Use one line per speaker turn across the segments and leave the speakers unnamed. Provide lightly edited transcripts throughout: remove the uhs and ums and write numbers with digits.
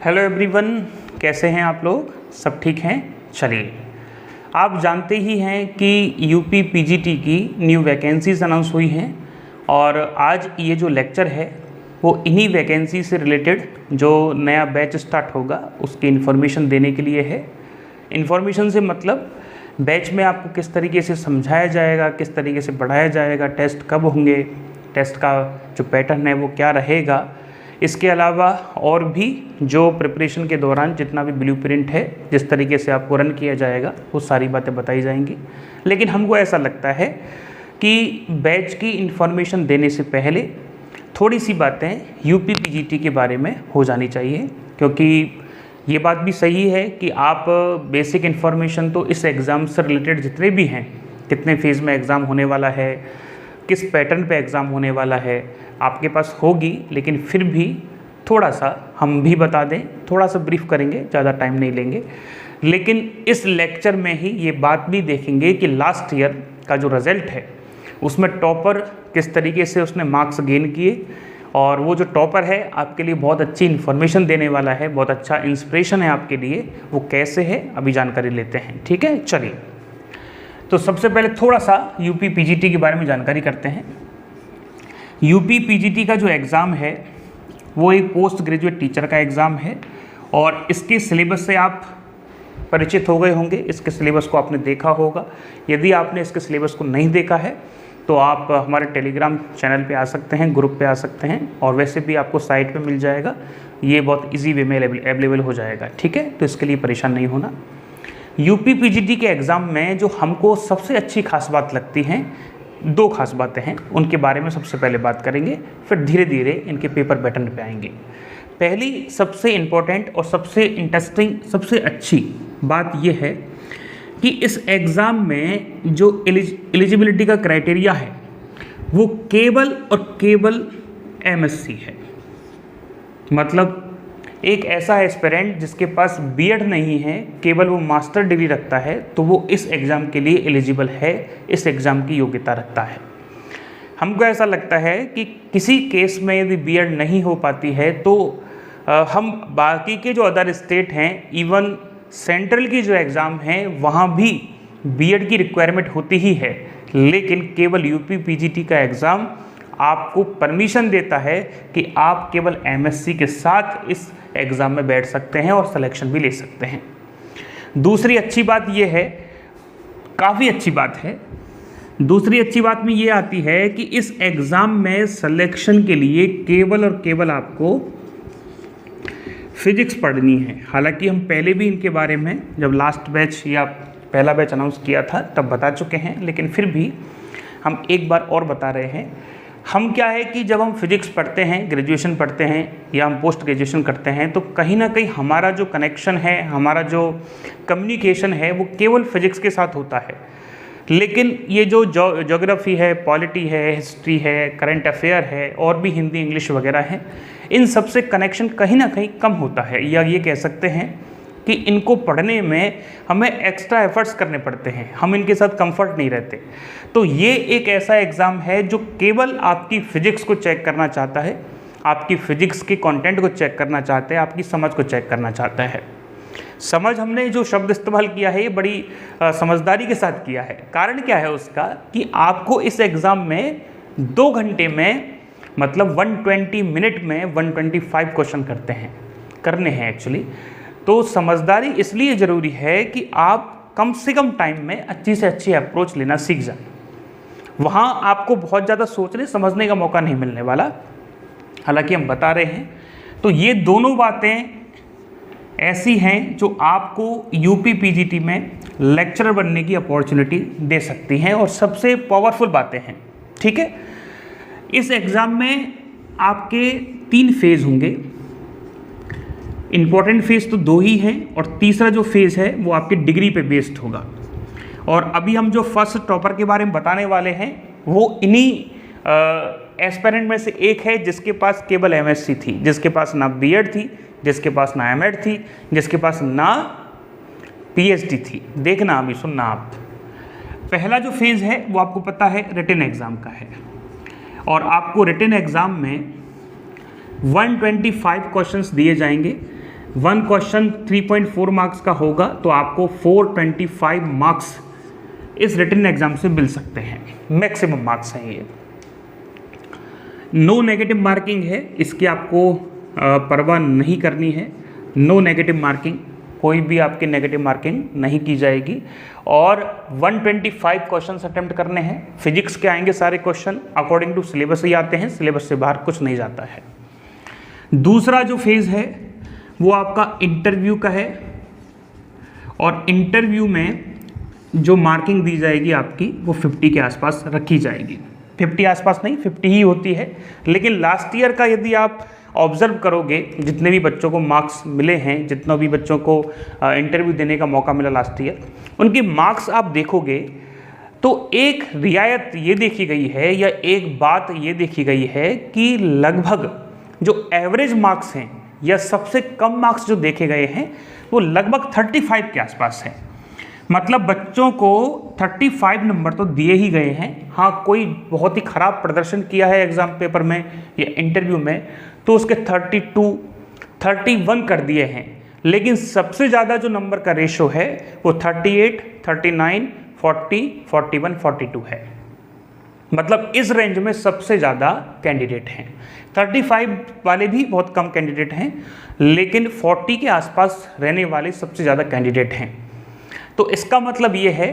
Hello everyone, कैसे हैं आप लोग? सब ठीक हैं? चलिए, आप जानते ही हैं कि यूपी पीजीटी की न्यू वैकेंसीज अनाउंस हुई हैं और आज ये जो लेक्चर है वो इन्हीं वैकेंसी से रिलेटेड जो नया बैच स्टार्ट होगा उसकी इन्फॉर्मेशन देने के लिए है। इन्फॉर्मेशन से मतलब बैच में आपको किस तरीके से समझाया जाएगा, किस तरीके से पढ़ाया जाएगा, टेस्ट कब होंगे, टेस्ट का जो पैटर्न है वो क्या रहेगा। इसके अलावा और भी जो प्रिपरेशन के दौरान जितना भी ब्लूप्रिंट है, जिस तरीके से आपको रन किया जाएगा, वो सारी बातें बताई जाएंगी। लेकिन हमको ऐसा लगता है कि बैच की इन्फॉर्मेशन देने से पहले थोड़ी सी बातें यूपी पीजीटी के बारे में हो जानी चाहिए, क्योंकि ये बात भी सही है कि आप बेसिक इन्फॉर्मेशन तो इस एग्ज़ाम से रिलेटेड जितने भी हैं, कितने फेज़ में एग्ज़ाम होने वाला है, किस पैटर्न पे एग्ज़ाम होने वाला है, आपके पास होगी। लेकिन फिर भी थोड़ा सा हम भी बता दें, थोड़ा सा ब्रीफ करेंगे, ज़्यादा टाइम नहीं लेंगे। लेकिन इस लेक्चर में ही ये बात भी देखेंगे कि लास्ट ईयर का जो रिज़ल्ट है उसमें टॉपर किस तरीके से उसने मार्क्स गेन किए, और वो जो टॉपर है आपके लिए बहुत अच्छी इन्फॉर्मेशन देने वाला है, बहुत अच्छा इंस्पिरेशन है आपके लिए। वो कैसे है अभी जानकारी लेते हैं, ठीक है? चलिए, तो सबसे पहले थोड़ा सा यूपी पीजीटी के बारे में जानकारी करते हैं। यूपी पीजीटी का जो एग्ज़ाम है वो एक पोस्ट ग्रेजुएट टीचर का एग्ज़ाम है और इसके सिलेबस से आप परिचित हो गए होंगे। इसके सिलेबस को आपने देखा होगा। यदि आपने इसके सिलेबस को नहीं देखा है तो आप हमारे टेलीग्राम चैनल पे आ सकते हैं, ग्रुप पे आ सकते हैं, और वैसे भी आपको साइट पे मिल जाएगा। ये बहुत इजी वे में अवेलेबल हो जाएगा, ठीक है? तो इसके लिए परेशान नहीं होना। यूपी पीजीटी के एग्ज़ाम में जो हमको सबसे अच्छी खास बात लगती हैं, दो खास बातें हैं, उनके बारे में सबसे पहले बात करेंगे, फिर धीरे धीरे इनके पेपर पैटर्न पे आएंगे। पहली सबसे इम्पोर्टेंट और सबसे इंटरेस्टिंग, सबसे अच्छी बात यह है कि इस एग्ज़ाम में जो एलिजिबिलिटी का क्राइटेरिया है वो केवल और केवल एमएससी है। मतलब एक ऐसा एस्पिरेंट जिसके पास बीएड नहीं है, केवल वो मास्टर डिग्री रखता है, तो वो इस एग्ज़ाम के लिए एलिजिबल है, इस एग्ज़ाम की योग्यता रखता है। हमको ऐसा लगता है कि किसी केस में यदि बीएड नहीं हो पाती है तो हम बाकी के जो अदर स्टेट हैं, इवन सेंट्रल की जो एग्ज़ाम हैं वहाँ भी बीएड की रिक्वायरमेंट होती ही है, लेकिन केवल यूपी पीजीटी का एग्ज़ाम आपको परमिशन देता है कि आप केवल एमएससी के साथ इस एग्ज़ाम में बैठ सकते हैं और सिलेक्शन भी ले सकते हैं। दूसरी अच्छी बात यह है, काफ़ी अच्छी बात है, दूसरी अच्छी बात में ये आती है कि इस एग्ज़ाम में सिलेक्शन के लिए केवल और केवल आपको फिजिक्स पढ़नी है। हालांकि हम पहले भी इनके बारे में जब लास्ट बैच या पहला बैच अनाउंस किया था तब बता चुके हैं, लेकिन फिर भी हम एक बार और बता रहे हैं। हम क्या है कि जब हम फिजिक्स पढ़ते हैं, ग्रेजुएशन पढ़ते हैं या हम पोस्ट ग्रेजुएशन करते हैं, तो कहीं ना कहीं हमारा जो कनेक्शन है, हमारा जो कम्युनिकेशन है वो केवल फिजिक्स के साथ होता है। लेकिन ये जो ज्योग्राफी है, पॉलिटी है, हिस्ट्री है, करंट अफेयर है और भी हिंदी इंग्लिश वगैरह है, इन सब से कनेक्शन कहीं ना कहीं कम होता है, या ये कह सकते हैं कि इनको पढ़ने में हमें एक्स्ट्रा एफर्ट्स करने पड़ते हैं, हम इनके साथ कंफर्ट नहीं रहते। तो ये एक ऐसा एग्ज़ाम है जो केवल आपकी फ़िज़िक्स को चेक करना चाहता है, आपकी फ़िज़िक्स के कंटेंट को चेक करना चाहता है, आपकी समझ को चेक करना चाहता है। समझ, हमने जो शब्द इस्तेमाल किया है ये बड़ी समझदारी के साथ किया है। कारण क्या है उसका कि आपको इस एग्ज़ाम में 2 घंटे में, मतलब 120 मिनट में 125 क्वेश्चन करने हैं एक्चुअली। तो समझदारी इसलिए ज़रूरी है कि आप कम से कम टाइम में अच्छी से अच्छी अप्रोच लेना सीख जाएं। वहाँ आपको बहुत ज़्यादा सोचने समझने का मौका नहीं मिलने वाला, हालांकि हम बता रहे हैं। तो ये दोनों बातें ऐसी हैं जो आपको यूपी पीजीटी में लेक्चरर बनने की अपॉर्चुनिटी दे सकती हैं और सबसे पावरफुल बातें हैं, ठीक है? इस एग्ज़ाम में आपके 3 फेज़ होंगे। इम्पॉर्टेंट फेज़ तो 2 ही हैं और तीसरा जो फेज़ है वो आपकी डिग्री पे बेस्ड होगा। और अभी हम जो फर्स्ट टॉपर के बारे में बताने वाले हैं वो इन्हीं एस्पिरेंट में से एक है जिसके पास केवल एमएससी थी, जिसके पास ना बीएड थी, जिसके पास ना एमएड थी, जिसके पास ना पीएचडी थी। देखना, अभी सुनना आप। पहला जो फेज़ है वो आपको पता है रिटन एग्ज़ाम का है, और आपको रिटन एग्ज़ाम में 125 क्वेश्चंस दिए जाएंगे 1 क्वेश्चन 3.4 मार्क्स का होगा तो आपको 425 मार्क्स इस रिटन एग्जाम से मिल सकते हैं, मैक्सिमम मार्क्स हैं ये। नो नेगेटिव मार्किंग है, इसकी आपको परवाह नहीं करनी है। नो नेगेटिव मार्किंग, कोई भी आपकी नेगेटिव मार्किंग नहीं की जाएगी। और 125 क्वेश्चन अटेम्प्ट करने हैं। फिजिक्स के आएंगे सारे क्वेश्चन, अकॉर्डिंग टू सिलेबस ही आते हैं, सिलेबस से बाहर कुछ नहीं जाता है। दूसरा जो फेज़ है वो आपका इंटरव्यू का है, और इंटरव्यू में जो मार्किंग दी जाएगी आपकी वो 50 के आसपास रखी जाएगी। 50 आसपास नहीं, 50 ही होती है। लेकिन लास्ट ईयर का यदि आप ऑब्जर्व करोगे, जितने भी बच्चों को मार्क्स मिले हैं, जितनों भी बच्चों को इंटरव्यू देने का मौका मिला लास्ट ईयर, उनकी मार्क्स आप देखोगे तो एक रियायत ये देखी गई है, या एक बात ये देखी गई है कि लगभग जो एवरेज मार्क्स हैं या सबसे कम मार्क्स जो देखे गए हैं वो लगभग 35 के आसपास है। मतलब बच्चों को 35 नंबर तो दिए ही गए हैं। हाँ, कोई बहुत ही ख़राब प्रदर्शन किया है एग्ज़ाम पेपर में या इंटरव्यू में तो उसके 32, 31 कर दिए हैं, लेकिन सबसे ज़्यादा जो नंबर का रेशो है वो 38, 39, 40, 41, 42 है। मतलब इस रेंज में सबसे ज़्यादा कैंडिडेट हैं। 35 वाले भी बहुत कम कैंडिडेट हैं, लेकिन 40 के आसपास रहने वाले सबसे ज़्यादा कैंडिडेट हैं। तो इसका मतलब ये है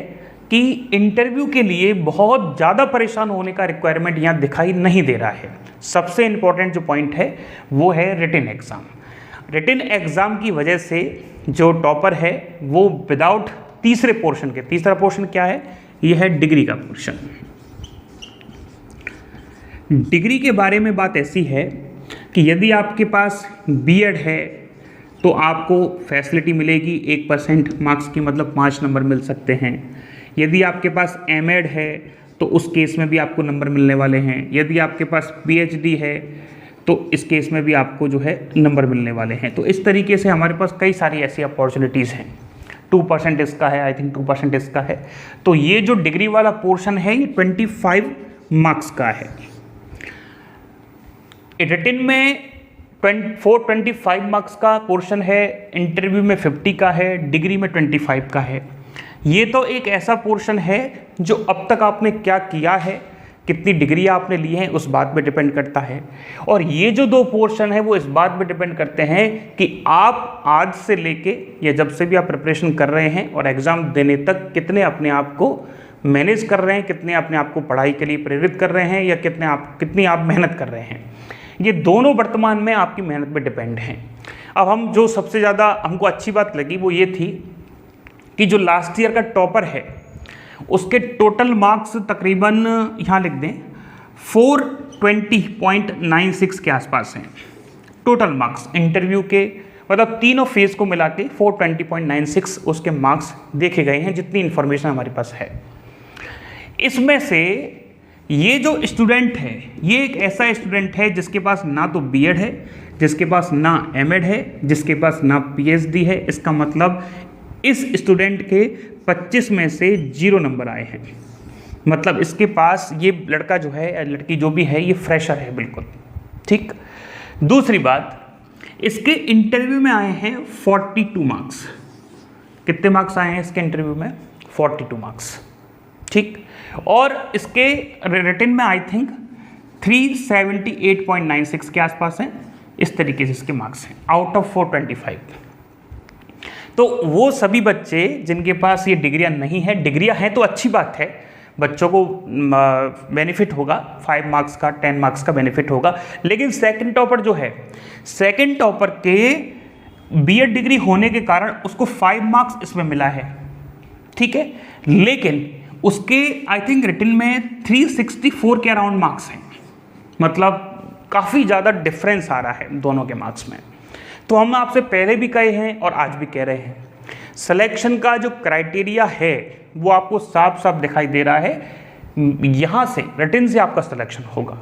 कि इंटरव्यू के लिए बहुत ज़्यादा परेशान होने का रिक्वायरमेंट यहाँ दिखाई नहीं दे रहा है। सबसे इम्पॉर्टेंट जो पॉइंट है वो है रिटन एग्ज़ाम। रिटन एग्ज़ाम की वजह से जो टॉपर है वो विदाउट तीसरे पोर्शन के, तीसरा पोर्शन क्या है, ये है डिग्री का पोर्शन। डिग्री के बारे में बात ऐसी है कि यदि आपके पास बीएड है तो आपको फैसिलिटी मिलेगी 1% मार्क्स की, मतलब 5 नंबर मिल सकते हैं। यदि आपके पास एमएड है तो उस केस में भी आपको नंबर मिलने वाले हैं। यदि आपके पास पीएचडी है तो इस केस में भी आपको जो है नंबर मिलने वाले हैं। तो इस तरीके से हमारे पास कई सारी ऐसी अपॉर्चुनिटीज़ हैं। 2% इसका है, आई थिंक 2% इसका है। तो ये जो डिग्री वाला पोर्शन है ये 25 मार्क्स का है। रिटन में 425 मार्क्स का पोर्शन है, इंटरव्यू में 50 का है, डिग्री में 25 का है। ये तो एक ऐसा पोर्शन है जो अब तक आपने क्या किया है, कितनी डिग्री आपने ली है, उस बात पे डिपेंड करता है। और ये जो 2 पोर्शन है वो इस बात पे डिपेंड करते हैं कि आप आज से लेके या जब से भी आप प्रिपरेशन कर रहे हैं और एग्ज़ाम देने तक कितने अपने आप को मैनेज कर रहे हैं, कितने अपने आप को पढ़ाई के लिए प्रेरित कर रहे हैं, या कितनी आप मेहनत कर रहे हैं। ये दोनों वर्तमान में आपकी मेहनत पे डिपेंड हैं। अब हम जो सबसे ज़्यादा हमको अच्छी बात लगी वो ये थी कि जो लास्ट ईयर का टॉपर है उसके टोटल मार्क्स तकरीबन यहाँ लिख दें 420.96 के आसपास हैं। टोटल मार्क्स इंटरव्यू के, मतलब तीनों फेज़ को मिला के 420.96 उसके मार्क्स देखे गए हैं, जितनी इन्फॉर्मेशन हमारे पास है। इसमें से ये जो स्टूडेंट है ये एक ऐसा स्टूडेंट है जिसके पास ना तो बीएड है, जिसके पास ना एमएड है, जिसके पास ना पीएचडी है। इसका मतलब इस स्टूडेंट के 25 में से 0 नंबर आए हैं। मतलब इसके पास ये लड़का जो है या लड़की जो भी है ये फ्रेशर है बिल्कुल, ठीक। दूसरी बात, इसके इंटरव्यू में आए हैं 42 मार्क्स। कितने मार्क्स आए हैं इसके इंटरव्यू में? 42 मार्क्स, ठीक। और इसके रिटन में आई थिंक 378.96 के आसपास हैं। इस तरीके से इसके मार्क्स हैं आउट ऑफ 425। तो वो सभी बच्चे जिनके पास ये डिग्रियां नहीं है, डिग्रियां हैं तो अच्छी बात है, बच्चों को बेनिफिट होगा, 5 मार्क्स का 10 मार्क्स का बेनिफिट होगा। लेकिन सेकंड टॉपर जो है, सेकंड टॉपर के बीएड डिग्री होने के कारण उसको 5 मार्क्स इसमें मिला है, ठीक है। लेकिन उसके आई थिंक रिटन में 364 के अराउंड मार्क्स हैं। मतलब काफ़ी ज़्यादा डिफरेंस आ रहा है दोनों के मार्क्स में। तो हम आपसे पहले भी कहे हैं और आज भी कह रहे हैं, सिलेक्शन का जो क्राइटेरिया है वो आपको साफ साफ दिखाई दे रहा है। यहाँ से रिटन से आपका सिलेक्शन होगा।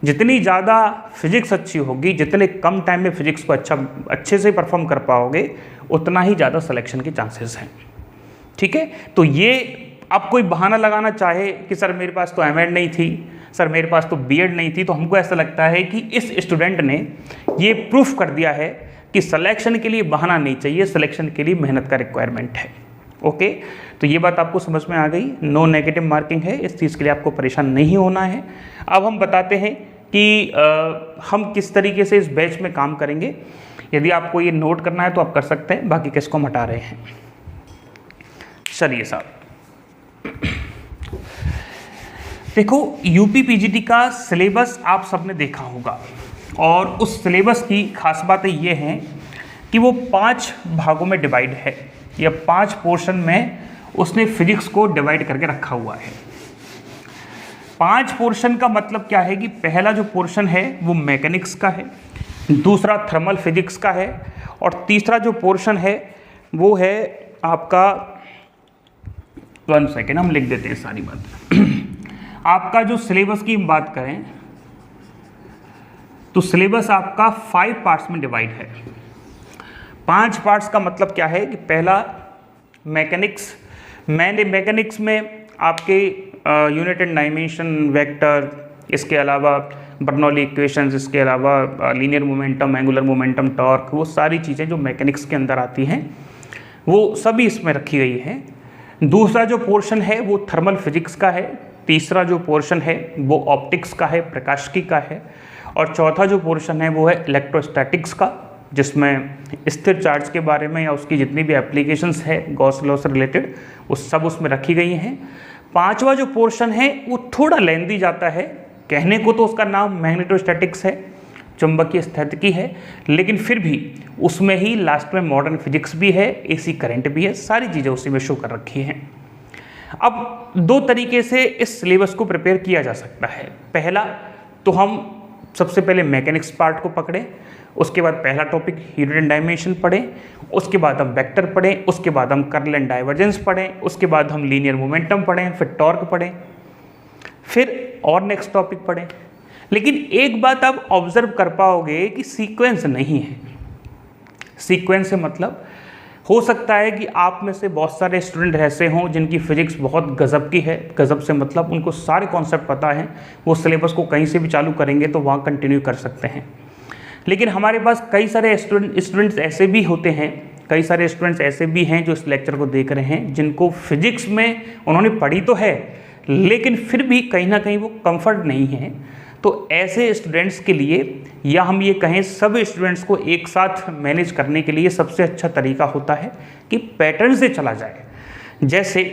जितनी ज़्यादा फिजिक्स अच्छी होगी, जितने कम टाइम में फिजिक्स को अच्छे से परफॉर्म कर पाओगे, उतना ही ज़्यादा सिलेक्शन के चांसेस हैं, ठीक है। तो ये अब कोई बहाना लगाना चाहे कि सर मेरे पास तो एमएड नहीं थी, सर मेरे पास तो बीएड नहीं थी, तो हमको ऐसा लगता है कि इस स्टूडेंट ने ये प्रूफ कर दिया है कि सिलेक्शन के लिए बहाना नहीं चाहिए, सिलेक्शन के लिए मेहनत का रिक्वायरमेंट है। ओके, तो ये बात आपको समझ में आ गई। नो नेगेटिव मार्किंग है, इस चीज़ के लिए आपको परेशान नहीं होना है। अब हम बताते हैं कि हम किस तरीके से इस बैच में काम करेंगे। यदि आपको ये नोट करना है तो आप कर सकते हैं, बाकी किसको हम हटा रहे हैं। चलिए साहब, देखो यूपी पीजीटी का सिलेबस आप सबने देखा होगा, और उस सिलेबस की खास बातें ये हैं कि वो 5 भागों में डिवाइड है, या 5 पोर्शन में उसने फिजिक्स को डिवाइड करके रखा हुआ है। 5 पोर्शन का मतलब क्या है कि पहला जो पोर्शन है वो मैकेनिक्स का है, दूसरा थर्मल फिजिक्स का है, और तीसरा जो पोर्शन है वो है आपका, 1 सेकेंड हम लिख देते हैं सारी बात। आपका जो सिलेबस की बात करें तो सिलेबस आपका 5 पार्ट्स में डिवाइड है। 5 पार्ट्स का मतलब क्या है कि पहला मैकेनिक्स, मैकेनिक्स में आपके यूनिट एंड डायमेंशन, वेक्टर, इसके अलावा बर्नौली इक्वेशंस, इसके अलावा linear momentum, angular momentum, torque, वो सारी चीज़ें जो मैकेनिक्स के अंदर आती हैं वो सभी इसमें रखी गई हैं। दूसरा जो पोर्शन है वो थर्मल फिजिक्स का है, तीसरा जो पोर्शन है वो ऑप्टिक्स का है, प्रकाशिकी का है, और चौथा जो पोर्शन है वो है इलेक्ट्रोस्टैटिक्स का, जिसमें स्थिर चार्ज के बारे में या उसकी जितनी भी एप्लीकेशंस है गॉस लॉ से रिलेटेड वो सब उसमें रखी गई हैं। 5वां जो पोर्शन है वो थोड़ा लेंदी जाता है, कहने को तो उसका नाम मैग्नेटोस्टैटिक्स है, चुंबकीय स्थितिकी है, लेकिन फिर भी उसमें ही लास्ट में मॉडर्न फिजिक्स भी है, एसी करंट भी है, सारी चीज़ें उसी में शो कर रखी हैं। अब 2 तरीके से इस सिलेबस को प्रिपेयर किया जा सकता है। पहला तो हम सबसे पहले मैकेनिक्स पार्ट को पकड़ें, उसके बाद पहला टॉपिक यूनिट एंड डायमेंशन पढ़ें, उसके बाद हम वेक्टर पढ़ें, उसके बाद हम कर्ल एंड डाइवर्जेंस पढ़ें, उसके बाद हम लीनियर मोमेंटम पढ़ें, फिर टॉर्क पढ़ें, फिर और नेक्स्ट टॉपिक पढ़ें। लेकिन एक बात आप ऑब्जर्व कर पाओगे कि सीक्वेंस नहीं है। सीक्वेंस से मतलब हो सकता है कि आप में से बहुत सारे स्टूडेंट ऐसे हों जिनकी फिजिक्स बहुत गजब की है, गजब से मतलब उनको सारे कॉन्सेप्ट पता हैं, वो सिलेबस को कहीं से भी चालू करेंगे तो वहाँ कंटिन्यू कर सकते हैं। लेकिन हमारे पास कई सारे स्टूडेंट्स ऐसे भी होते हैं, कई सारे स्टूडेंट्स ऐसे भी हैं जो इस लेक्चर को देख रहे हैं, जिनको फिजिक्स में उन्होंने पढ़ी तो है लेकिन फिर भी कहीं ना कहीं वो कंफर्ट नहीं है। तो ऐसे स्टूडेंट्स के लिए, या हम ये कहें सब स्टूडेंट्स को एक साथ मैनेज करने के लिए सबसे अच्छा तरीका होता है कि पैटर्न से चला जाए। जैसे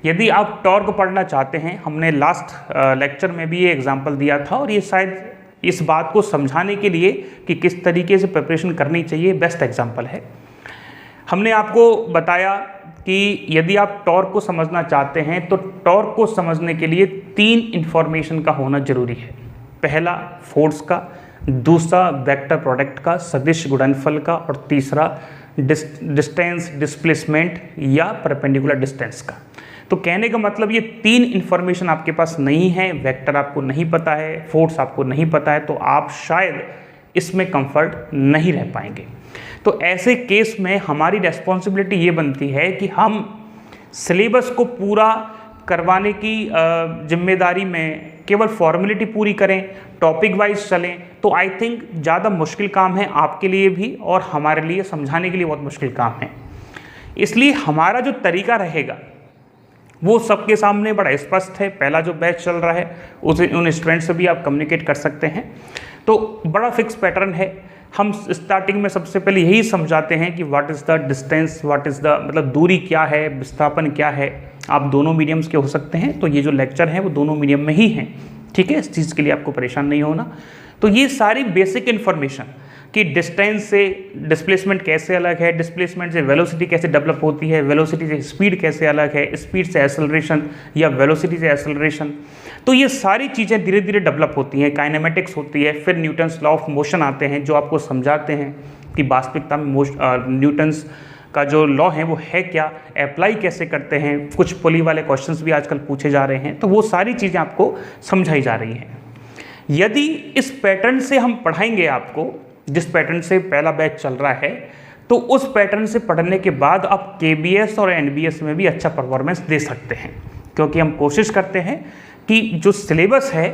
यदि आप टॉर्क पढ़ना चाहते हैं, हमने लास्ट लेक्चर में भी ये एग्जांपल दिया था, और ये शायद इस बात को समझाने के लिए कि किस तरीके से प्रिपरेशन करनी चाहिए बेस्ट एग्जांपल है। हमने आपको बताया कि यदि आप टॉर्क को समझना चाहते हैं तो टॉर्क को समझने के लिए 3 इंफॉर्मेशन का होना जरूरी है। पहला फोर्स का, दूसरा वेक्टर प्रोडक्ट का, सदिश गुणनफल का, और तीसरा डिस्टेंस, डिस्प्लेसमेंट या परपेंडिकुलर डिस्टेंस का। तो कहने का मतलब ये 3 इंफॉर्मेशन आपके पास नहीं है, वेक्टर आपको नहीं पता है, फोर्स आपको नहीं पता है, तो आप शायद इसमें कंफर्ट नहीं रह पाएंगे। तो ऐसे केस में हमारी रेस्पॉन्सिबिलिटी ये बनती है कि हम सिलेबस को पूरा करवाने की जिम्मेदारी में केवल फॉर्मेलिटी पूरी करें, टॉपिक वाइज चलें, तो आई थिंक ज़्यादा मुश्किल काम है आपके लिए भी और हमारे लिए समझाने के लिए बहुत मुश्किल काम है। इसलिए हमारा जो तरीका रहेगा वो सबके सामने बड़ा स्पष्ट है। पहला जो बैच चल रहा है उन स्टूडेंट से भी आप कम्युनिकेट कर सकते हैं। तो बड़ा फिक्स पैटर्न है। हम स्टार्टिंग में सबसे पहले यही समझाते हैं कि what is the distance, what is the मतलब दूरी क्या है, विस्थापन क्या है। आप दोनों मीडियम्स के हो सकते हैं, तो ये जो लेक्चर है वो दोनों मीडियम में ही हैं, ठीक है। इस चीज़ के लिए आपको परेशान नहीं होना। तो ये सारी बेसिक इन्फॉर्मेशन कि डिस्टेंस से डिस्प्लेसमेंट कैसे अलग है, डिस्प्लेसमेंट से वेलोसिटी कैसे डेवलप होती है, वेलोसिटी से स्पीड कैसे अलग है, स्पीड से एक्सेलरेशन या वेलोसिटी से एक्सेलरेशन, तो ये सारी चीज़ें धीरे धीरे डेवलप होती हैं। काइनेमेटिक्स होती है, फिर न्यूटन्स लॉ ऑफ मोशन आते हैं जो आपको समझाते हैं कि वास्तविकता में न्यूटन्स का जो लॉ है वो है क्या, अप्लाई कैसे करते हैं। कुछ पुली वाले क्वेश्चंस भी आजकल पूछे जा रहे हैं, तो वो सारी चीज़ें आपको समझाई जा रही हैं। यदि इस पैटर्न से हम पढ़ाएंगे आपको, जिस पैटर्न से पहला बैच चल रहा है, तो उस पैटर्न से पढ़ने के बाद आप KBS और NBS में भी अच्छा परफॉर्मेंस दे सकते हैं, क्योंकि हम कोशिश करते हैं कि जो सिलेबस है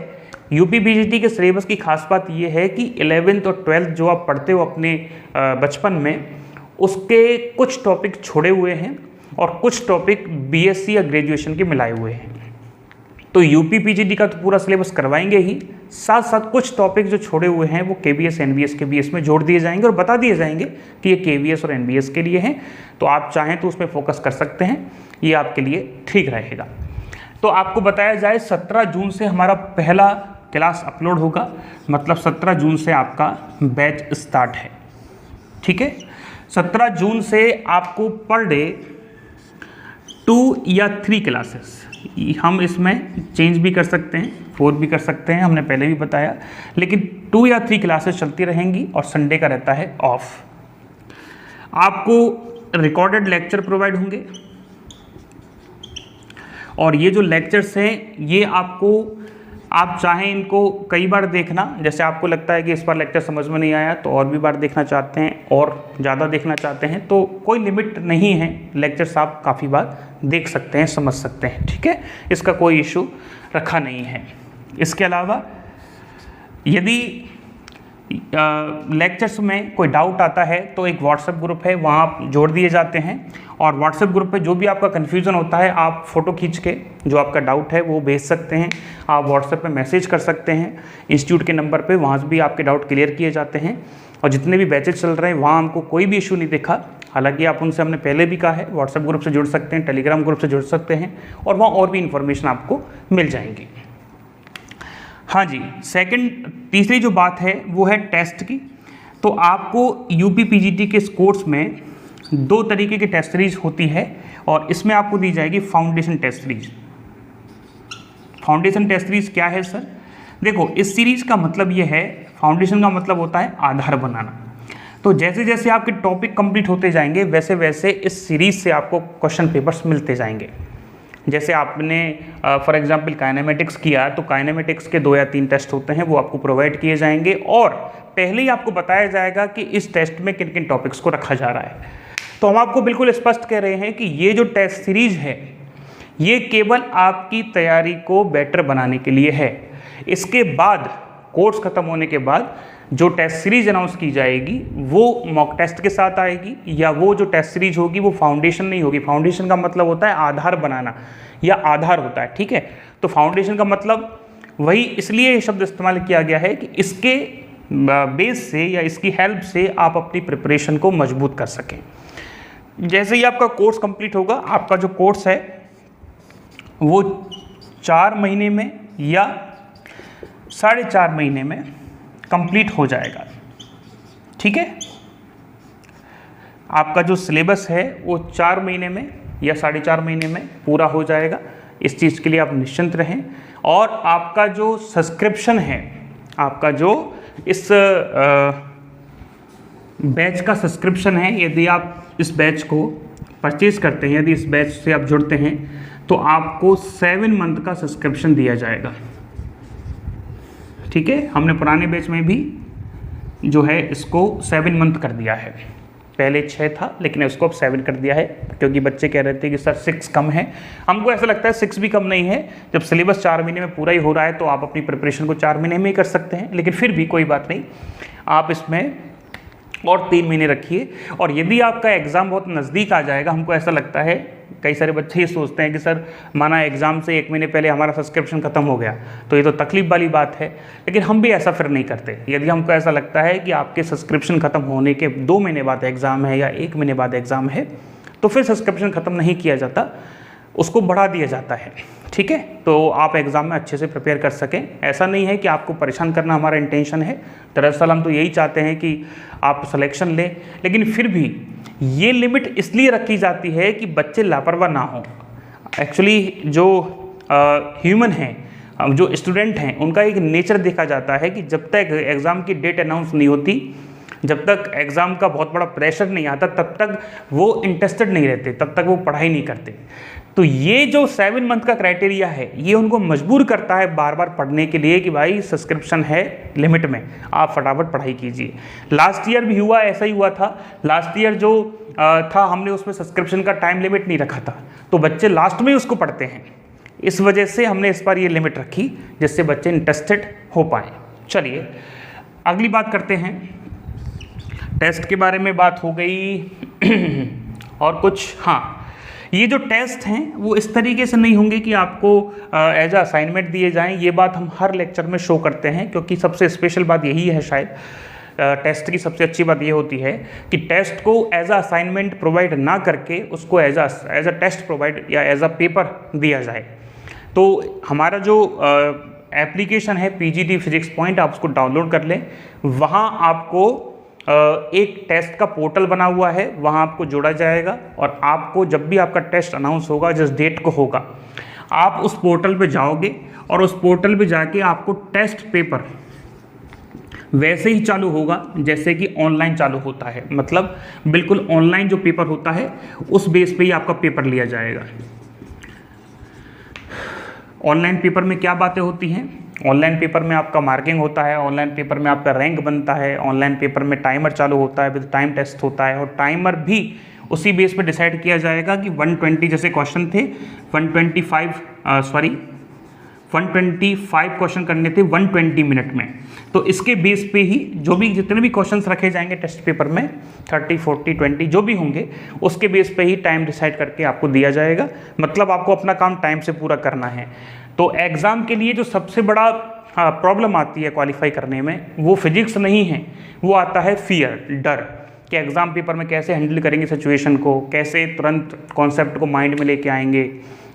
यूपी पीजीटी के सिलेबस की खास बात यह है कि 11th और 12th जो आप पढ़ते हो अपने बचपन में, उसके कुछ टॉपिक छोड़े हुए हैं और कुछ टॉपिक बीएससी या ग्रेजुएशन के मिलाए हुए हैं। तो यूपी पीजीटी का तो पूरा सिलेबस करवाएंगे ही, साथ साथ कुछ टॉपिक जो छोड़े हुए हैं वो केबीएस एनबीएस के बीएस में जोड़ दिए जाएंगे और बता दिए जाएंगे कि ये केबीएस और एनबीएस के लिए हैं। तो आप चाहें तो उसमें फोकस कर सकते हैं, ये आपके लिए ठीक रहेगा। तो आपको बताया जाए 17 जून से हमारा पहला क्लास अपलोड होगा, मतलब 17 जून से आपका बैच स्टार्ट है। ठीक है, 17 जून से आपको पर डे 2 या 3 क्लासेस, हम इसमें चेंज भी कर सकते हैं, 4 भी कर सकते हैं, हमने पहले भी बताया, लेकिन 2 या 3 क्लासेस चलती रहेंगी और संडे का रहता है ऑफ। आपको रिकॉर्डेड लेक्चर प्रोवाइड होंगे और ये जो लेक्चर्स हैं ये आपको, आप चाहें इनको कई बार देखना, जैसे आपको लगता है कि इस बार लेक्चर समझ में नहीं आया तो और भी बार देखना चाहते हैं और ज़्यादा देखना चाहते हैं तो कोई लिमिट नहीं है, लेक्चर्स आप काफ़ी बार देख सकते हैं, समझ सकते हैं। ठीक है, इसका कोई इशू रखा नहीं है। इसके अलावा यदि लेक्चर्स में कोई डाउट आता है तो एक व्हाट्सएप ग्रुप है, वहाँ आप जोड़ दिए जाते हैं और व्हाट्सएप ग्रुप पे जो भी आपका कन्फ्यूज़न होता है आप फ़ोटो खींच के जो आपका डाउट है वो भेज सकते हैं। आप व्हाट्सएप पे मैसेज कर सकते हैं इंस्टीट्यूट के नंबर पे, वहाँ से भी आपके डाउट क्लियर किए जाते हैं। और जितने भी बैचेज चल रहे हैं वहाँ हमको कोई भी इशू नहीं दिखा, हालांकि आप उनसे, हमने पहले भी कहा है, व्हाट्सएप ग्रुप से जुड़ सकते हैं, टेलीग्राम ग्रुप से जुड़ सकते हैं और वहाँ और भी इन्फॉर्मेशन आपको मिल जाएंगी। हाँ जी, तीसरी जो बात है वो है टेस्ट की। तो आपको यूपी पीजीटी के इस कोर्स में 2 तरीके की टेस्ट सीरीज होती है और इसमें आपको दी जाएगी foundation test series. Foundation test series क्या है सर? देखो, इस सीरीज का मतलब ये है, फाउंडेशन का मतलब होता है आधार बनाना। तो जैसे जैसे आपके टॉपिक कंप्लीट होते जाएंगे वैसे वैसे इस सीरीज से आपको क्वेश्चन पेपर्स मिलते जाएंगे। जैसे आपने फॉर एग्जांपल काइनेमेटिक्स किया तो काइनेमेटिक्स के 2 या 3 टेस्ट होते हैं, वो आपको प्रोवाइड किए जाएंगे और पहले ही आपको बताया जाएगा कि इस टेस्ट में किन किन टॉपिक्स को रखा जा रहा है। तो हम आपको बिल्कुल स्पष्ट कह रहे हैं कि ये जो टेस्ट सीरीज है ये केवल आपकी तैयारी को बेटर बनाने के लिए है। इसके बाद, कोर्स खत्म होने के बाद जो टेस्ट सीरीज अनाउंस की जाएगी वो मॉक टेस्ट के साथ आएगी, या वो जो टेस्ट सीरीज होगी वो फाउंडेशन नहीं होगी। फाउंडेशन का मतलब होता है आधार बनाना या आधार होता है। ठीक है, तो फाउंडेशन का मतलब वही, इसलिए ये शब्द इस्तेमाल किया गया है कि इसके बेस से या इसकी हेल्प से आप अपनी प्रिपरेशन को मजबूत कर सकें। जैसे ही आपका कोर्स कंप्लीट होगा, आपका जो कोर्स है वो 4 महीने में या 4.5 महीने में कंप्लीट हो जाएगा। ठीक है, आपका जो सिलेबस है वो 4 महीने में या 4.5 महीने में पूरा हो जाएगा। इस चीज़ के लिए आप निश्चिंत रहें। और आपका जो सब्सक्रिप्शन है, आपका जो इस बैच का सब्सक्रिप्शन है, यदि आप इस बैच को परचेज़ करते हैं, यदि इस बैच से आप जुड़ते हैं तो आपको 7 मंथ का सब्सक्रिप्शन दिया जाएगा। ठीक है, हमने पुराने बैच में भी जो है इसको 7 मंथ कर दिया है, पहले 6 था लेकिन इसको अब 7 कर दिया है, क्योंकि बच्चे कह रहे थे कि सर 6 कम है। हमको ऐसा लगता है 6 भी कम नहीं है, जब सिलेबस 4 महीने में पूरा ही हो रहा है तो आप अपनी प्रिपरेशन को 4 महीने में ही कर सकते हैं, लेकिन फिर भी कोई बात नहीं, आप इसमें और 3 महीने रखिए। और यदि आपका एग्ज़ाम बहुत नज़दीक आ जाएगा, हमको ऐसा लगता है, कई सारे बच्चे ये सोचते हैं कि सर माना एग्ज़ाम से 1 महीने पहले हमारा सब्सक्रिप्शन ख़त्म हो गया तो ये तो तकलीफ वाली बात है, लेकिन हम भी ऐसा फिर नहीं करते। यदि हमको ऐसा लगता है कि आपके सब्सक्रिप्शन ख़त्म होने के 2 महीने बाद एग्ज़ाम है या 1 महीने बाद एग्ज़ाम है तो फिर सब्सक्रिप्शन ख़त्म नहीं किया जाता, उसको बढ़ा दिया जाता है। ठीक है, तो आप एग्ज़ाम में अच्छे से प्रिपेयर कर सकें। ऐसा नहीं है कि आपको परेशान करना हमारा इंटेंशन है, दरअसल हम तो यही चाहते हैं कि आप सिलेक्शन लें, लेकिन फिर भी ये लिमिट इसलिए रखी जाती है कि बच्चे लापरवाह ना हों। एक्चुअली जो ह्यूमन हैं, जो स्टूडेंट हैं, उनका एक नेचर देखा जाता है कि जब तक एग्ज़ाम की डेट अनाउंस नहीं होती, जब तक एग्ज़ाम का बहुत बड़ा प्रेशर नहीं आता, तब तक वो इंटरेस्टेड नहीं रहते, तब तक वो पढ़ाई नहीं करते। तो ये जो 7 मंथ का क्राइटेरिया है ये उनको मजबूर करता है बार बार पढ़ने के लिए कि भाई सब्सक्रिप्शन है लिमिट में, आप फटाफट पढ़ाई कीजिए। लास्ट ईयर भी हुआ, ऐसा ही हुआ था। लास्ट ईयर जो था हमने उसमें सब्सक्रिप्शन का टाइम लिमिट नहीं रखा था, तो बच्चे लास्ट में उसको पढ़ते हैं। इस वजह से हमने इस बार ये लिमिट रखी जिससे बच्चे इंटरेस्टेड हो पाए। चलिए अगली बात करते हैं, टेस्ट के बारे में बात हो गई और कुछ, हाँ, ये जो टेस्ट हैं वो इस तरीके से नहीं होंगे कि आपको एज अ असाइनमेंट दिए जाएं। ये बात हम हर लेक्चर में शो करते हैं क्योंकि सबसे स्पेशल बात यही है, शायद टेस्ट की सबसे अच्छी बात ये होती है कि टेस्ट को एज अ असाइनमेंट प्रोवाइड ना करके उसको एज अ टेस्ट प्रोवाइड या एज अ पेपर दिया जाए। तो हमारा जो एप्लीकेशन है PGT फिजिक्स पॉइंट, आप उसको डाउनलोड कर लें। वहाँ आपको एक टेस्ट का पोर्टल बना हुआ है, वहाँ आपको जोड़ा जाएगा और आपको जब भी आपका टेस्ट अनाउंस होगा, जिस डेट को होगा, आप उस पोर्टल पे जाओगे और उस पोर्टल पे जाके आपको टेस्ट पेपर वैसे ही चालू होगा जैसे कि ऑनलाइन चालू होता है। मतलब बिल्कुल ऑनलाइन जो पेपर होता है उस बेस पे ही आपका पेपर लिया जाएगा। ऑनलाइन पेपर में क्या बातें होती हैं? ऑनलाइन पेपर में आपका मार्किंग होता है, ऑनलाइन पेपर में आपका रैंक बनता है, ऑनलाइन पेपर में टाइमर चालू होता है, विद टाइम टेस्ट होता है और टाइमर भी उसी बेस पे डिसाइड किया जाएगा कि 120 जैसे क्वेश्चन थे 125 क्वेश्चन करने थे 120 मिनट में। तो इसके बेस पे ही जो भी जितने भी क्वेश्चंस रखे जाएंगे टेस्ट पेपर में 30, 40, 20 जो भी होंगे, उसके बेस पे ही टाइम डिसाइड करके आपको दिया जाएगा। मतलब आपको अपना काम टाइम से पूरा करना है। तो एग्ज़ाम के लिए जो सबसे बड़ा प्रॉब्लम आती है क्वालिफाई करने में, वो फिजिक्स नहीं है, वो आता है फियर, डर कि एग्ज़ाम पेपर में कैसे हैंडल करेंगे सिचुएशन को, कैसे तुरंत कॉन्सेप्ट को माइंड में लेके आएंगे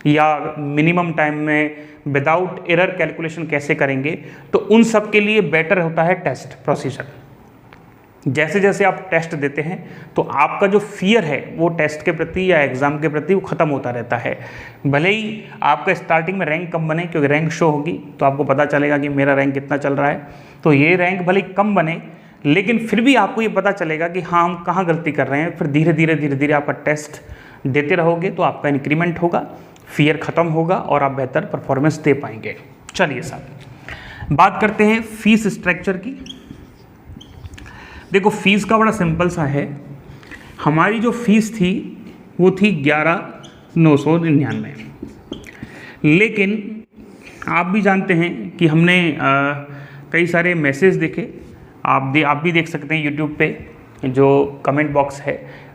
या मिनिमम टाइम में विदाउट एरर कैलकुलेशन कैसे करेंगे। तो उन सब के लिए बेटर होता है टेस्ट प्रोसीजर। जैसे जैसे आप टेस्ट देते हैं तो आपका जो फियर है वो टेस्ट के प्रति या एग्ज़ाम के प्रति वो ख़त्म होता रहता है। भले ही आपका स्टार्टिंग में रैंक कम बने, क्योंकि रैंक शो होगी तो आपको पता चलेगा कि मेरा रैंक कितना चल रहा है, तो ये रैंक भले ही कम बने लेकिन फिर भी आपको ये पता चलेगा कि हाँ हम कहाँ गलती कर रहे हैं। फिर धीरे धीरे आपका टेस्ट देते रहोगे तो आपका इंक्रीमेंट होगा, फियर ख़त्म होगा और आप बेहतर परफॉर्मेंस दे पाएंगे। चलिए साहब बात करते हैं फीस स्ट्रक्चर की। देखो फीस का बड़ा सिंपल सा है। हमारी जो फीस थी वो थी 11,999, लेकिन आप भी जानते हैं कि हमने कई सारे मैसेज देखे, आप भी देख सकते हैं यूट्यूब पे जो कमेंट बॉक्स है,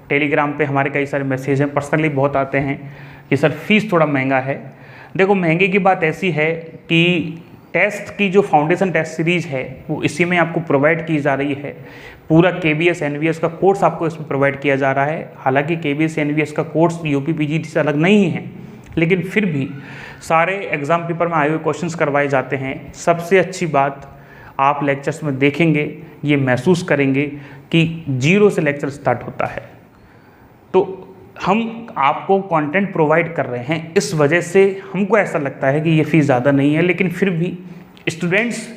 टेलीग्राम पे हमारे कई सारे मैसेज हैं, पर्सनली बहुत आते हैं कि सर फीस थोड़ा महंगा है। देखो महंगे की बात ऐसी है कि टेस्ट की जो फाउंडेशन टेस्ट सीरीज़ है वो इसी में आपको प्रोवाइड की जा रही है। पूरा KBS NVS का कोर्स आपको इसमें प्रोवाइड किया जा रहा है। हालांकि KBS NVS का कोर्स UP PGT से अलग नहीं है, लेकिन फिर भी सारे एग्ज़ाम पेपर में आए हुए क्वेश्चंस करवाए जाते हैं। सबसे अच्छी बात आप लेक्चर्स में देखेंगे, ये महसूस करेंगे कि 0 से लेक्चर स्टार्ट होता है। तो हम आपको कंटेंट प्रोवाइड कर रहे हैं, इस वजह से हमको ऐसा लगता है कि ये फ़ीस ज़्यादा नहीं है, लेकिन फिर भी स्टूडेंट्स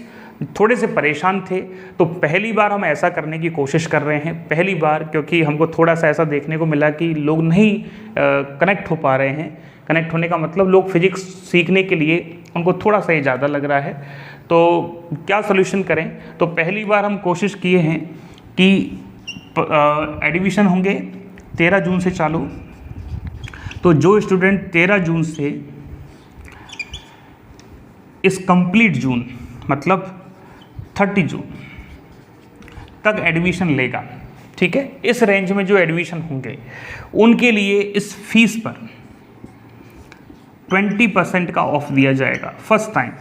थोड़े से परेशान थे। तो पहली बार हम ऐसा करने की कोशिश कर रहे हैं, पहली बार, क्योंकि हमको थोड़ा सा ऐसा देखने को मिला कि लोग नहीं कनेक्ट हो पा रहे हैं। कनेक्ट होने का मतलब लोग फिजिक्स सीखने के लिए उनको थोड़ा सा ही ज़्यादा लग रहा है। तो क्या सोल्यूशन करें? तो पहली बार हम कोशिश किए हैं कि एडमिशन होंगे 13 जून से चालू। तो जो स्टूडेंट 13 जून से इस कंप्लीट जून मतलब 30 जून तक एडमिशन लेगा, ठीक है, इस रेंज में जो एडमिशन होंगे उनके लिए इस फीस पर 20% का ऑफ दिया जाएगा फर्स्ट टाइम।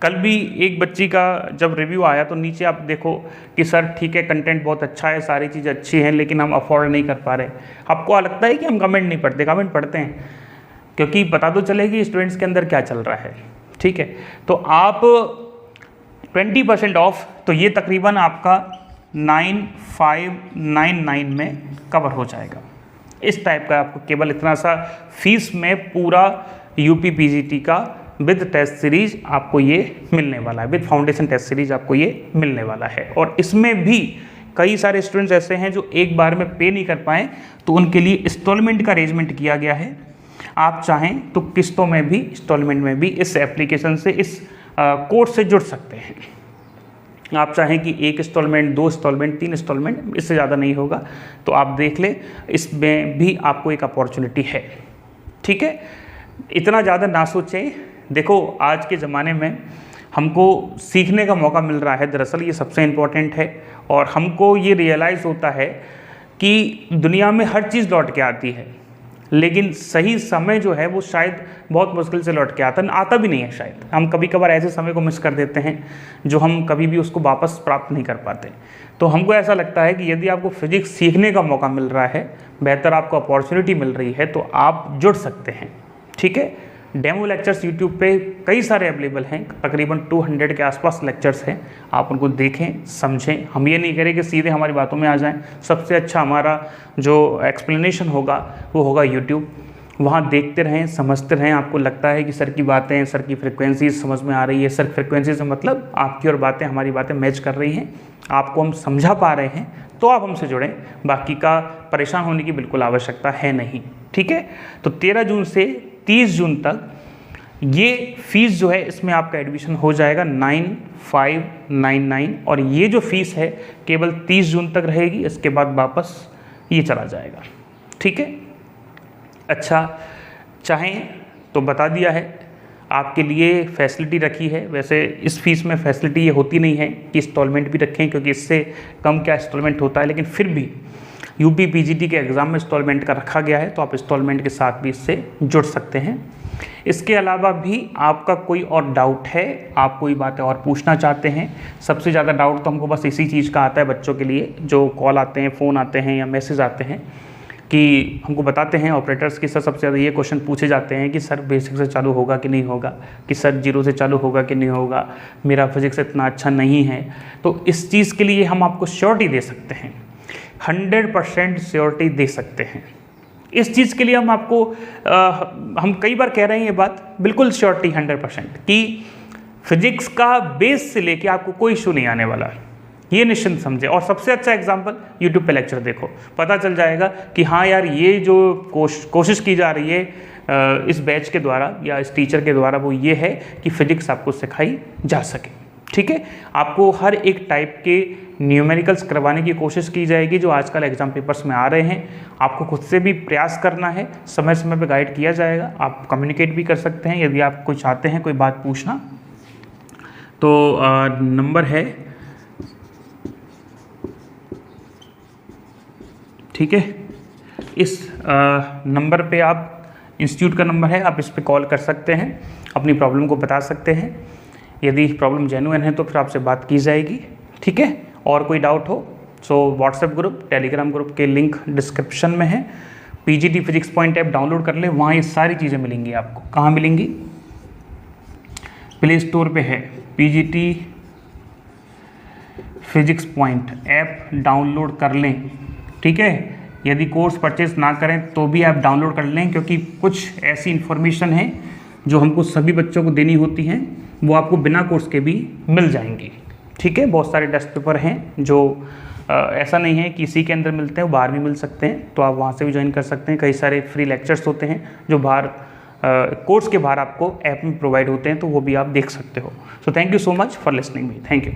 कल भी एक बच्ची का जब रिव्यू आया तो नीचे आप देखो कि सर ठीक है कंटेंट बहुत अच्छा है, सारी चीज़ अच्छी हैं, लेकिन हम अफोर्ड नहीं कर पा रहे। आपको लगता है कि हम कमेंट नहीं पढ़ते? कमेंट पढ़ते हैं, क्योंकि पता तो चले कि स्टूडेंट्स के अंदर क्या चल रहा है, ठीक है। तो आप 20% ऑफ, तो ये तकरीबन आपका 9599 में कवर हो जाएगा। इस टाइप का आपको केवल इतना सा फीस में पूरा UP PGT का विद टेस्ट सीरीज आपको ये मिलने वाला है, विद फाउंडेशन टेस्ट सीरीज आपको ये मिलने वाला है। और इसमें भी कई सारे स्टूडेंट्स ऐसे हैं जो एक बार में पे नहीं कर पाए, तो उनके लिए इंस्टॉलमेंट का अरेंजमेंट किया गया है। आप चाहें तो किस्तों में भी, इंस्टॉलमेंट में भी इस एप्लीकेशन से, इस कोर्स से जुड़ सकते हैं। आप चाहें कि 1 इंस्टॉलमेंट, 2 इंस्टॉलमेंट, 3 इंस्टॉलमेंट, इससे ज़्यादा नहीं होगा, तो आप देख लें, इसमें भी आपको एक अपॉर्चुनिटी है। ठीक है, इतना ज़्यादा ना सोचें। देखो आज के ज़माने में हमको सीखने का मौका मिल रहा है, दरअसल ये सबसे इम्पोर्टेंट है। और हमको ये रियलाइज़ होता है कि दुनिया में हर चीज़ लौट के आती है, लेकिन सही समय जो है वो शायद बहुत मुश्किल से लौट के आता भी नहीं है। शायद हम कभी कभार ऐसे समय को मिस कर देते हैं जो हम कभी भी उसको वापस प्राप्त नहीं कर पाते। तो हमको ऐसा लगता है कि यदि आपको फिजिक्स सीखने का मौका मिल रहा है, बेहतर आपको अपॉर्चुनिटी मिल रही है, तो आप जुड़ सकते हैं। ठीक है, डेमो लेक्चर्स यूट्यूब पे कई सारे अवेलेबल हैं, तकरीबन 200 के आसपास लेक्चर्स हैं। आप उनको देखें, समझें। हम ये नहीं करें कि सीधे हमारी बातों में आ जाएं। सबसे अच्छा हमारा जो एक्सप्लेनेशन होगा वो होगा यूट्यूब। वहाँ देखते रहें, समझते रहें। आपको लगता है कि सर की बातें, सर की फ्रिक्वेंसी समझ में आ रही है, सर फ्रिक्वेंसी से मतलब आपकी और बातें हमारी बातें मैच कर रही हैं, आपको हम समझा पा रहे हैं, तो आप हमसे जुड़ें। बाकी का परेशान होने की बिल्कुल आवश्यकता है नहीं। ठीक है, तो 13 जून से 30 जून तक ये फ़ीस जो है इसमें आपका एडमिशन हो जाएगा 9599, और ये जो फ़ीस है केवल 30 जून तक रहेगी। इसके बाद वापस ये चला जाएगा। ठीक है, अच्छा, चाहें तो बता दिया है, आपके लिए फैसिलिटी रखी है। वैसे इस फीस में फैसिलिटी ये होती नहीं है कि इंस्टॉलमेंट भी रखें, क्योंकि इससे कम क्या इंस्टॉलमेंट होता है, लेकिन फिर भी यूपी पीजीटी के एग्ज़ाम में इंस्टॉलमेंट का रखा गया है, तो आप इंस्टॉलमेंट के साथ भी इससे जुड़ सकते हैं। इसके अलावा भी आपका कोई और डाउट है, आप कोई बातें और पूछना चाहते हैं, सबसे ज़्यादा डाउट तो हमको बस इसी चीज़ का आता है बच्चों के लिए, जो कॉल आते हैं, फ़ोन आते हैं या मैसेज आते हैं कि हमको बताते हैं ऑपरेटर्स की सर सबसे ज़्यादा ये क्वेश्चन पूछे जाते हैं कि सर बेसिक से चालू होगा कि नहीं होगा, कि सर जीरो से चालू होगा कि नहीं होगा, मेरा फिजिक्स इतना अच्छा नहीं है। तो इस चीज़ के लिए हम आपको श्योरिटी दे सकते हैं, 100% श्योरिटी दे सकते हैं। इस चीज़ के लिए हम आपको हम कई बार कह रहे हैं ये बात, बिल्कुल श्योरिटी 100% कि फिजिक्स का बेस से लेके आपको कोई इशू नहीं आने वाला, ये निश्चिंत समझे। और सबसे अच्छा एग्जांपल यूट्यूब पे लेक्चर देखो, पता चल जाएगा कि हाँ यार ये जो कोशिश की जा रही है इस बैच के द्वारा या इस टीचर के द्वारा, वो ये है कि फिजिक्स आपको सिखाई जा सके। ठीक है, आपको हर एक टाइप के न्यूमेरिकल्स करवाने की कोशिश की जाएगी जो आजकल एग्जाम पेपर्स में आ रहे हैं। आपको खुद से भी प्रयास करना है, समय समय पर गाइड किया जाएगा। आप कम्युनिकेट भी कर सकते हैं यदि आप कोई चाहते हैं कोई बात पूछना। तो नंबर है, ठीक है, इस नंबर पे आप, इंस्टीट्यूट का नंबर है, आप इस पे कॉल कर सकते हैं, अपनी प्रॉब्लम को बता सकते हैं। यदि प्रॉब्लम जेन्युइन है तो फिर आपसे बात की जाएगी। ठीक है, और कोई डाउट हो so WhatsApp group, Telegram group के लिंक डिस्क्रिप्शन में है। PGT physics point app download कर ले, वहाँ ये सारी चीज़ें मिलेंगी आपको। कहाँ मिलेंगी? प्ले स्टोर पे है, PGT physics point app download कर लें। ठीक है, यदि कोर्स परचेज ना करें तो भी आप डाउनलोड कर लें, क्योंकि कुछ ऐसी इन्फॉर्मेशन है जो हमको सभी बच्चों को देनी होती हैं, वो आपको बिना कोर्स के भी मिल जाएंगी। ठीक है, बहुत सारे टेस्ट पेपर हैं जो ऐसा नहीं है कि इसी के अंदर मिलते हैं, वो बाहर भी मिल सकते हैं, तो आप वहाँ से भी ज्वाइन कर सकते हैं। कई सारे फ्री लेक्चर्स होते हैं जो बाहर कोर्स के बाहर आपको ऐप में प्रोवाइड होते हैं, तो वो भी आप देख सकते हो। So thank you so much for listening me, thank you.